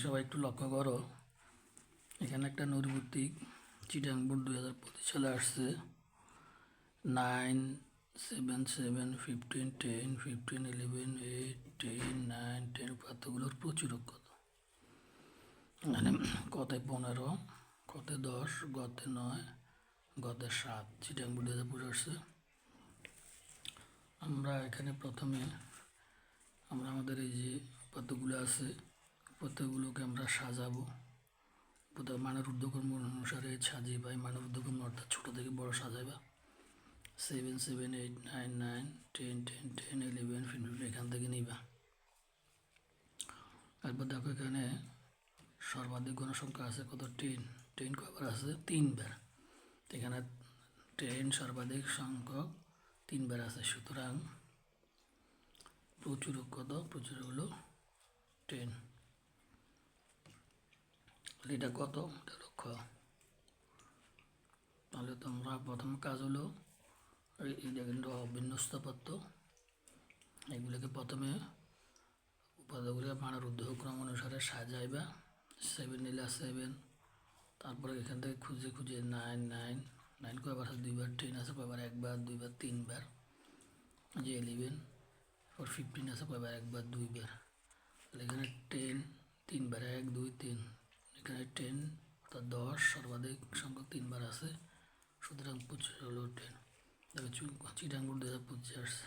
সবাই একটু লক্ষ্য করো, এখানে একটা নৈর্ব্যক্তিক চিটাং বোর্ড 2025 সালে আসছে 9, 7, 7, 15, 10, 15, 11, 8, 10, 9, 10 পাতাগুলোর প্রচুর কত মানে কতে 15, কতে 10, গতে 9, গতে 7 চিটাং বোর্ড 2025 আসছে। আমরা এখানে প্রথমে আমরা আমাদের এই যে পাতাগুলো আছে পাতাগুলোকে আমরা সাজাবো, মানের ঊর্ধ্বক্রম অনুসারে সাজিয়ে পাই। মানের ঊর্ধ্বক্রম অর্থাৎ ছোটো থেকে বড় সাজাইবা 7, 7, 8, 9, 9, 10, 10, 10, 11, 15 এখান থেকে নিবা। তারপর দেখো এখানে সর্বাধিক গণসংখ্যা আছে কত 10, 10 কয়বার আছে 3 বার। এখানে 10 সর্বাধিক সংখ্যক 3 বার আছে, সুতরাং প্রচুরক কত, প্রচুর হলো 10। এটা কত, এটা লক্ষ্য। তাহলে তোমরা প্রথম কাজ হলো এই দেখেন অভিন্ন স্থাপত্য, এগুলোকে প্রথমে উপাদানগুলো মানের ঊর্ধ্বক্রম অনুসারে সাজাইবা। 7 নিলে 7, তারপরে এখান থেকে খুঁজে খুঁজে 9, 9, 9 কয়বার আছে 2 বার, 10 আছে কয়বার 1 বার 2 বার 3 বার, যে 11, 15 আছে কয়বার 1 বার 2 বার। এখানে 10 3 বার 1 2 3, এখানে 10 অর্থাৎ 10 সর্বাধিক সংখ্যক 3 বার আছে, সুতরাং 25 হলো 10। তবে চিটাং বোর্ড 2025 আসছে।